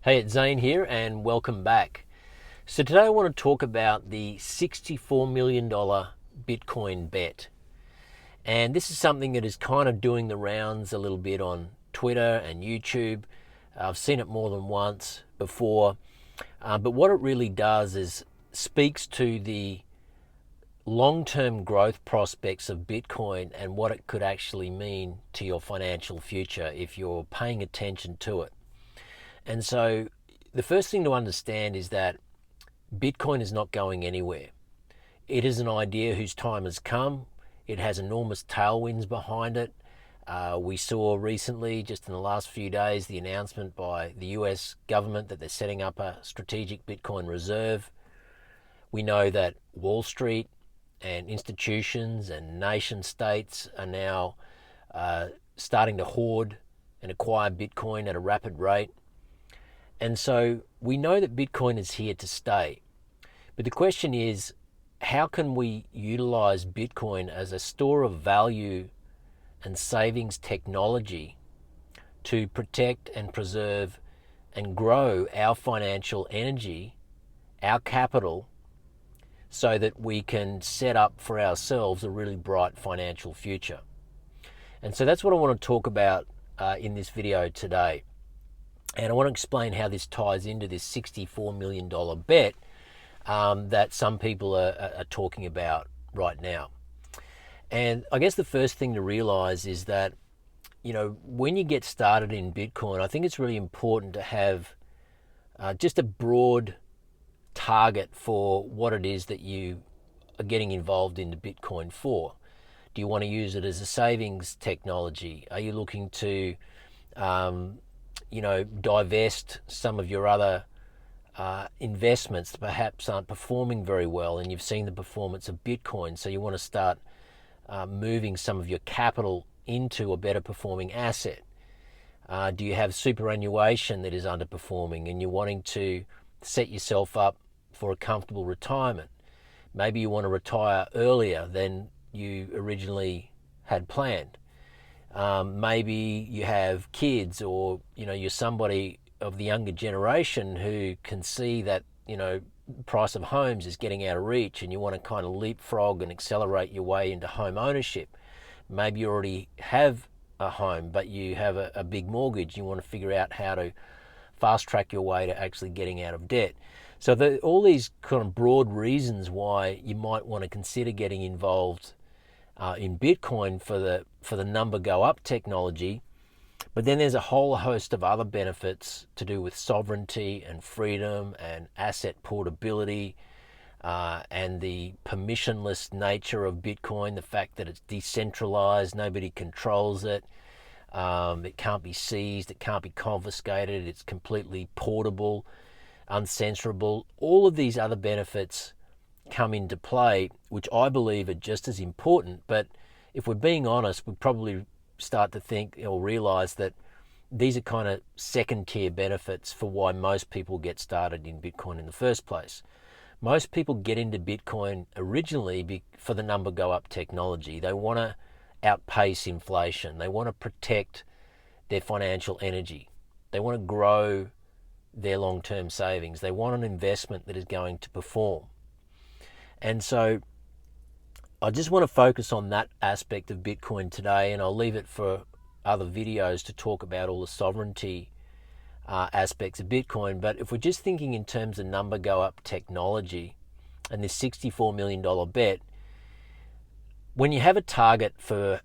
Hey, it's Zane here and welcome back. So today I want to talk about the $64 million Bitcoin bet. And this is something that is kind of doing the rounds a little bit on Twitter and YouTube. I've seen it more than once before. But what it really does is speaks to the long-term growth prospects of Bitcoin and what it could actually mean to your financial future if you're paying attention to it. And so the first thing to understand is that Bitcoin is not going anywhere. It is an idea whose time has come. It has enormous tailwinds behind it. We saw recently, just in the last few days, the announcement by the US government that they're setting up a strategic Bitcoin reserve. We know that Wall Street and institutions and nation states are now starting to hoard and acquire Bitcoin at a rapid rate. And so we know that Bitcoin is here to stay. But the question is, how can we utilize Bitcoin as a store of value and savings technology to protect and preserve and grow our financial energy, our capital, so that we can set up for ourselves a really bright financial future? And so that's what I want to talk about in this video today. And I want to explain how this ties into this $64 million bet that some people are talking about right now. And I guess the first thing to realize is that, when you get started in Bitcoin, I think it's really important to have just a broad target for what it is that you are getting involved in the Bitcoin for. Do you want to use it as a savings technology? Are you looking to divest some of your other investments that perhaps aren't performing very well, and you've seen the performance of Bitcoin, so you want to start moving some of your capital into a better performing asset? Do you have superannuation that is underperforming and you're wanting to set yourself up for a comfortable retirement? Maybe you want to retire earlier than you originally had planned. Maybe you have kids, or you're somebody of the younger generation who can see that the price of homes is getting out of reach, and you want to kind of leapfrog and accelerate your way into home ownership. Maybe you already have a home, but you have a big mortgage. You want to figure out how to fast track your way to actually getting out of debt. So all these kind of broad reasons why you might want to consider getting involved in Bitcoin for the number go up technology. But then there's a whole host of other benefits to do with sovereignty and freedom and asset portability, and the permissionless nature of Bitcoin, the fact that it's decentralized, nobody controls it, it can't be seized, it can't be confiscated, it's completely portable, uncensorable. All of these other benefits come into play, which I believe are just as important. But if we're being honest, we probably start to think or realize that these are kind of second tier benefits for why most people get started in Bitcoin in the first place. Most people get into Bitcoin originally for the number go up technology. They want to outpace inflation. They want to protect their financial energy. They want to grow their long-term savings. They want an investment that is going to perform. And so I just want to focus on that aspect of Bitcoin today, and I'll leave it for other videos to talk about all the sovereignty aspects of Bitcoin. But if we're just thinking in terms of number go up technology and this $64 million bet, when you have a target for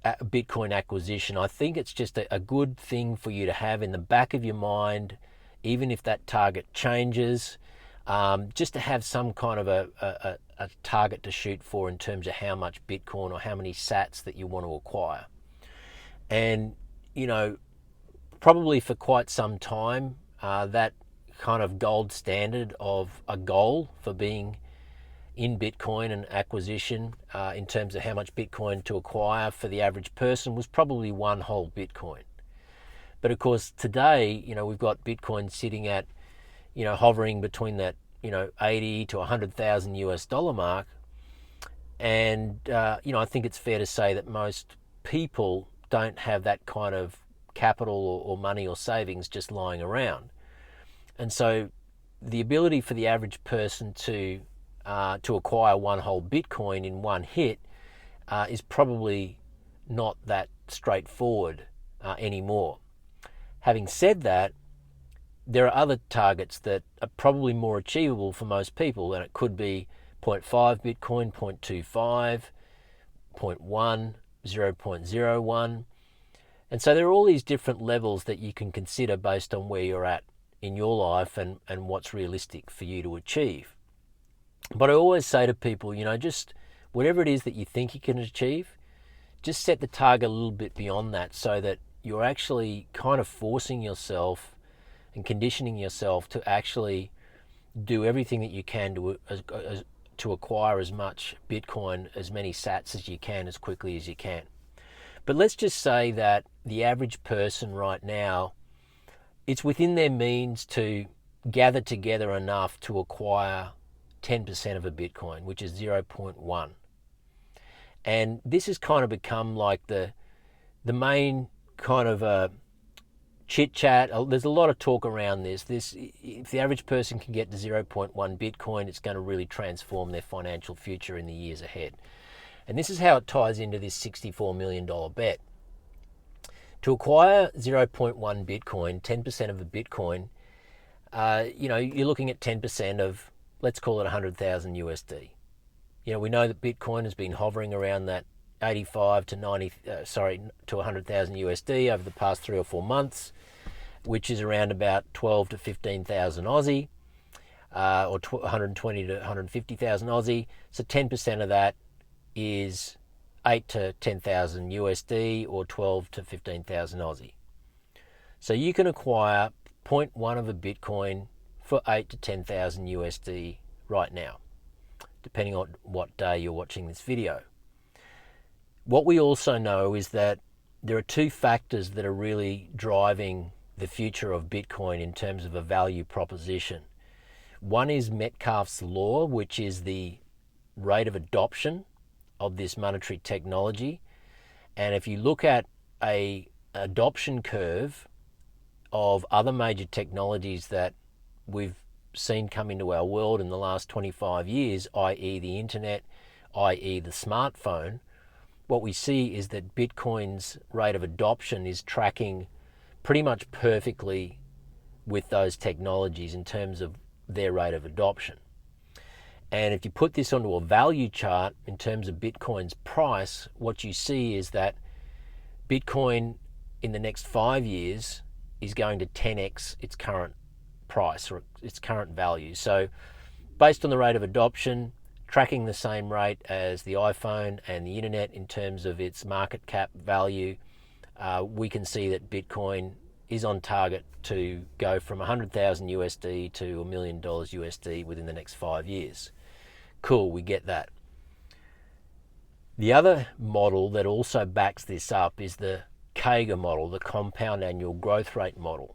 Bitcoin acquisition, I think it's just a good thing for you to have in the back of your mind, even if that target changes, just to have some kind of a target to shoot for in terms of how much Bitcoin or how many sats that you want to acquire. And, probably for quite some time, that kind of gold standard of a goal for being in Bitcoin and acquisition in terms of how much Bitcoin to acquire for the average person was probably one whole Bitcoin. But of course today, we've got Bitcoin sitting at, hovering between that, 80 to 100,000 US dollar mark. And, I think it's fair to say that most people don't have that kind of capital or money or savings just lying around. And so the ability for the average person to acquire one whole Bitcoin in one hit is probably not that straightforward anymore. Having said that, there are other targets that are probably more achievable for most people, and it could be 0.5 Bitcoin, 0.25, 0.1, 0.01. And so there are all these different levels that you can consider based on where you're at in your life and what's realistic for you to achieve. But I always say to people, just whatever it is that you think you can achieve, just set the target a little bit beyond that so that you're actually kind of forcing yourself and conditioning yourself to actually do everything that you can to acquire as much Bitcoin, as many sats as you can, as quickly as you can. But let's just say that the average person right now, it's within their means to gather together enough to acquire 10% of a Bitcoin, which is 0.1. And this has kind of become like the main kind of chit chat. There's a lot of talk around this. If the average person can get to 0.1 Bitcoin, it's going to really transform their financial future in the years ahead. And this is how it ties into this $64 million bet. To acquire 0.1 Bitcoin, 10% of a Bitcoin, you're looking at 10% of, let's call it 100,000 USD. We know that Bitcoin has been hovering around that 85 to 100,000 USD over the past 3 or 4 months, which is around about 12 to 15,000 Aussie, or 120 to 150,000 Aussie. So 10% of that is 8 to 10,000 USD, or 12 to 15,000 Aussie. So you can acquire 0.1 of a Bitcoin for 8 to 10,000 USD right now, depending on what day you're watching this video. What we also know is that there are two factors that are really driving the future of Bitcoin in terms of a value proposition. One is Metcalfe's law, which is the rate of adoption of this monetary technology. And if you look at an adoption curve of other major technologies that we've seen come into our world in the last 25 years, i.e. the internet, i.e. the smartphone, what we see is that Bitcoin's rate of adoption is tracking pretty much perfectly with those technologies in terms of their rate of adoption. And if you put this onto a value chart in terms of Bitcoin's price, what you see is that Bitcoin in the next 5 years is going to 10x its current price or its current value. So based on the rate of adoption, tracking the same rate as the iPhone and the internet in terms of its market cap value, we can see that Bitcoin is on target to go from 100,000 USD to $1 million USD within the next 5 years. Cool, we get that. The other model that also backs this up is the CAGR model, the compound annual growth rate model.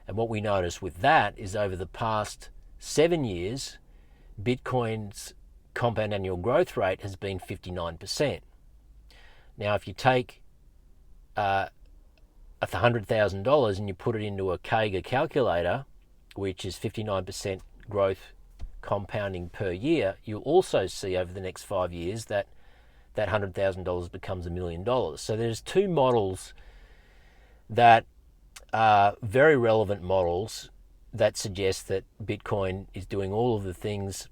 And what we notice with that is over the past 7 years, Bitcoin's compound annual growth rate has been 59%. Now, if you take $100,000 and you put it into a CAGR calculator, which is 59% growth compounding per year, you'll also see over the next 5 years that $100,000 becomes $1 million. So there's two models that are very relevant models that suggest that Bitcoin is doing all of the things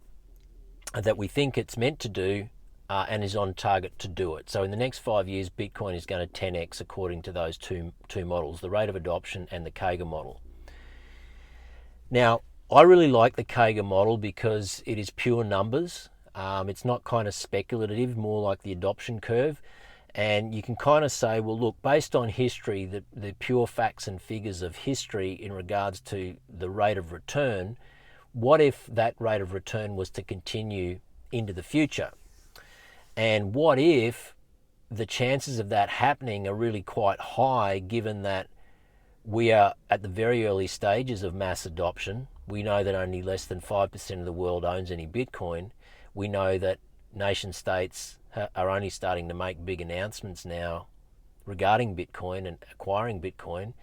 that we think it's meant to do and is on target to do it. So in the next 5 years, Bitcoin is going to 10x according to those two models, the rate of adoption and the CAGR model. Now, I really like the CAGR model because it is pure numbers. It's not kind of speculative, more like the adoption curve. And you can kind of say, well, look, based on history, the pure facts and figures of history in regards to the rate of return, what if that rate of return was to continue into the future? And what if the chances of that happening are really quite high, given that we are at the very early stages of mass adoption? We know that only less than 5% of the world owns any Bitcoin. We know that nation states are only starting to make big announcements now regarding Bitcoin and acquiring Bitcoin.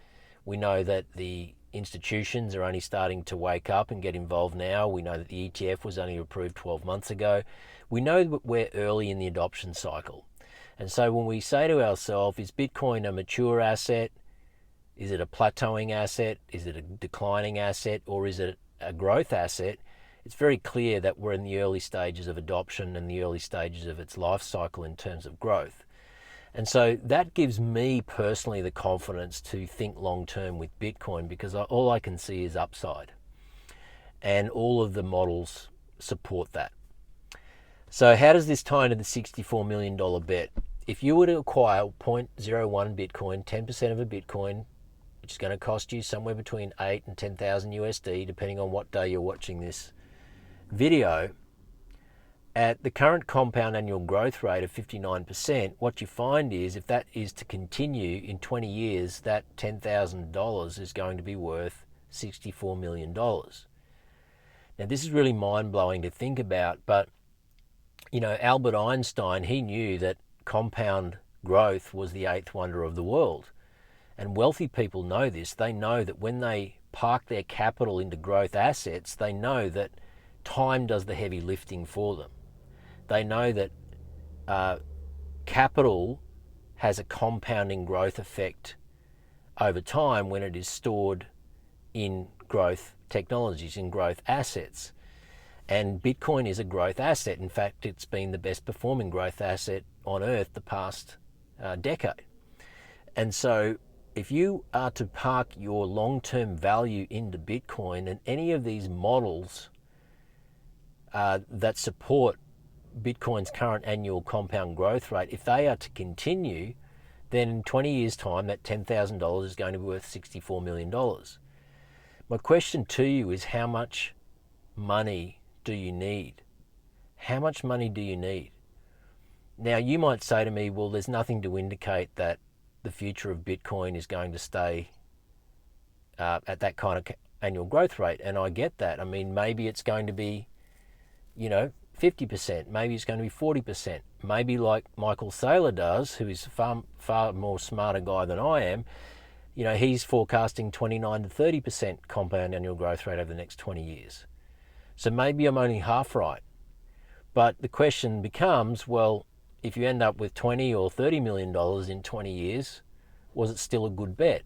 We know that the institutions are only starting to wake up and get involved now. We know that the ETF was only approved 12 months ago. We know that we're early in the adoption cycle. And so when we say to ourselves, is Bitcoin a mature asset? Is it a plateauing asset? Is it a declining asset? Or is it a growth asset? It's very clear that we're in the early stages of adoption and the early stages of its life cycle in terms of growth. And so that gives me personally the confidence to think long term with Bitcoin, because all I can see is upside. And all of the models support that. So how does this tie into the $64 million bet? If you were to acquire 0.01 Bitcoin, 10% of a Bitcoin, which is going to cost you somewhere between 8 and 10,000 USD, depending on what day you're watching this video, at the current compound annual growth rate of 59%, what you find is if that is to continue in 20 years, that $10,000 is going to be worth $64 million. Now, this is really mind-blowing to think about, but, you know, Albert Einstein, he knew that compound growth was the eighth wonder of the world. And wealthy people know this. They know that when they park their capital into growth assets, they know that time does the heavy lifting for them. They know that capital has a compounding growth effect over time when it is stored in growth technologies, in growth assets. And Bitcoin is a growth asset. In fact, it's been the best performing growth asset on earth the past decade. And so if you are to park your long-term value into Bitcoin, and any of these models that support Bitcoin's current annual compound growth rate, if they are to continue, then in 20 years' time, that $10,000 is going to be worth $64 million. My question to you is, how much money do you need? How much money do you need? Now, you might say to me, well, there's nothing to indicate that the future of Bitcoin is going to stay at that kind of annual growth rate. And I get that. I mean, maybe it's going to be, 50%, maybe it's going to be 40%, maybe like Michael Saylor does, who is far more smarter guy than I am, he's forecasting 29 to 30% compound annual growth rate over the next 20 years. So maybe I'm only half right. But the question becomes, well, if you end up with $20 or $30 million in 20 years, was it still a good bet?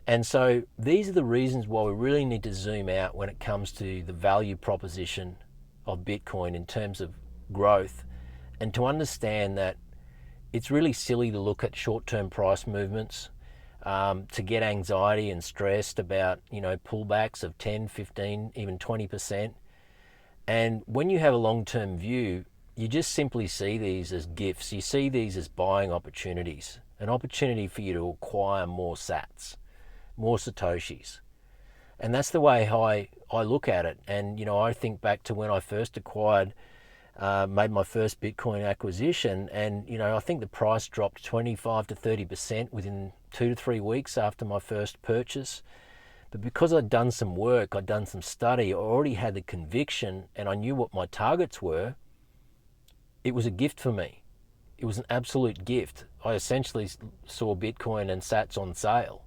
And so these are the reasons why we really need to zoom out when it comes to the value proposition of Bitcoin in terms of growth, and to understand that it's really silly to look at short-term price movements, to get anxiety and stressed about, pullbacks of 10, 15, even 20%. And when you have a long-term view, you just simply see these as gifts. You see these as buying opportunities, an opportunity for you to acquire more sats, more Satoshis. And that's the way I look at it. And, I think back to when I first made my first Bitcoin acquisition, and, I think the price dropped 25 to 30% within 2 to 3 weeks after my first purchase. But because I'd done some work, I'd done some study, I already had the conviction, and I knew what my targets were. It was a gift for me. It was an absolute gift. I essentially saw Bitcoin and sats on sale.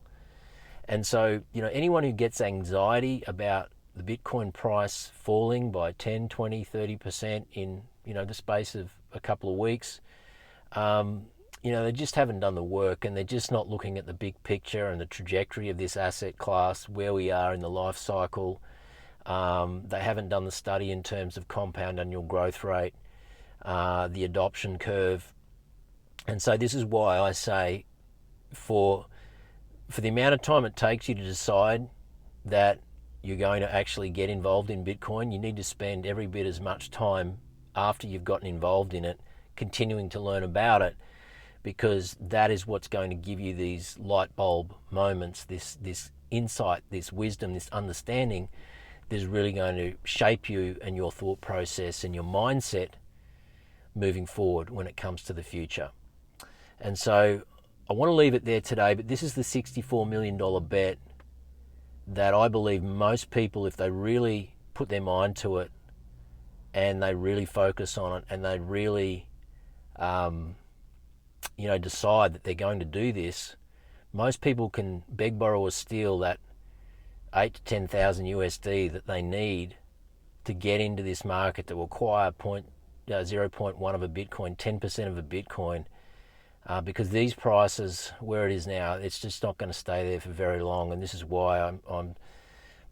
And so, anyone who gets anxiety about the Bitcoin price falling by 10, 20, 30% in, the space of a couple of weeks, they just haven't done the work, and they're just not looking at the big picture and the trajectory of this asset class, where we are in the life cycle. They haven't done the study in terms of compound annual growth rate, the adoption curve. And so this is why I say, for the amount of time it takes you to decide that you're going to actually get involved in Bitcoin, you need to spend every bit as much time after you've gotten involved in it, continuing to learn about it, because that is what's going to give you these light bulb moments, this insight, this wisdom, this understanding that is really going to shape you and your thought process and your mindset moving forward when it comes to the future. And so I want to leave it there today, but this is the $64 million bet that I believe most people, if they really put their mind to it and they really focus on it and they really, decide that they're going to do this, most people can beg, borrow or steal that 8 to 10,000 USD that they need to get into this market to acquire 0.1 of a Bitcoin, 10% of a Bitcoin, because these prices, where it is now, it's just not going to stay there for very long. And this is why I'm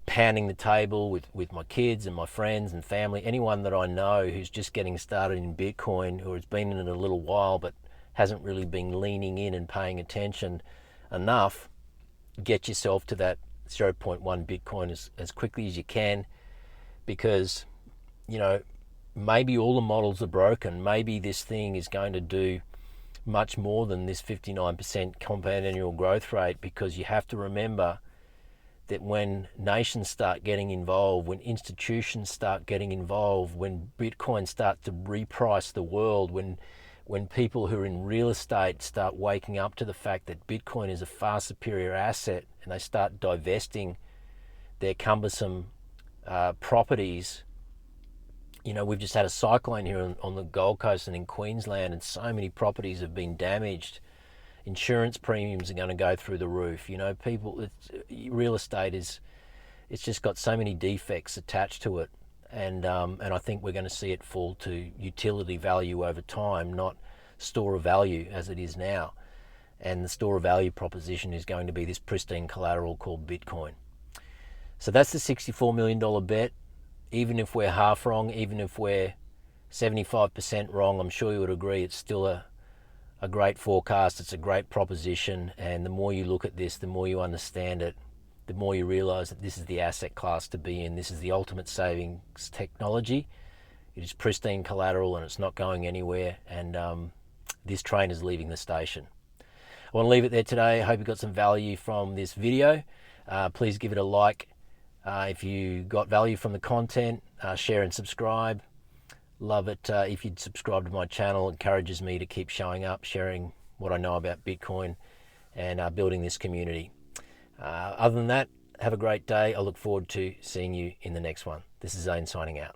pounding the table with my kids and my friends and family, anyone that I know who's just getting started in Bitcoin, who has been in it a little while but hasn't really been leaning in and paying attention enough. Get yourself to that 0.1 Bitcoin as quickly as you can, because, you know, maybe all the models are broken. Maybe this thing is going to do much more than this 59% compound annual growth rate, because you have to remember that when nations start getting involved, when institutions start getting involved, when Bitcoin starts to reprice the world, when people who are in real estate start waking up to the fact that Bitcoin is a far superior asset, and they start divesting their cumbersome properties. You know, we've just had a cyclone here on the Gold Coast and in Queensland, and so many properties have been damaged. Insurance premiums are going to go through the roof. You know, real estate it's just got so many defects attached to it, and I think we're going to see it fall to utility value over time, not store of value as it is now. And the store of value proposition is going to be this pristine collateral called Bitcoin. So that's the $64 million bet. Even if we're half wrong, even if we're 75% wrong, I'm sure you would agree it's still a great forecast. It's a great proposition, and the more you look at this, the more you understand it, the more you realize that this is the asset class to be in. This is the ultimate savings technology. It is pristine collateral and it's not going anywhere, and this train is leaving the station. I want to leave it there today. I hope you got some value from this video. Please give it a like if you got value from the content. Share and subscribe. Love it if you'd subscribe to my channel. It encourages me to keep showing up, sharing what I know about Bitcoin, and building this community. Other than that, have a great day. I look forward to seeing you in the next one. This is Zane signing out.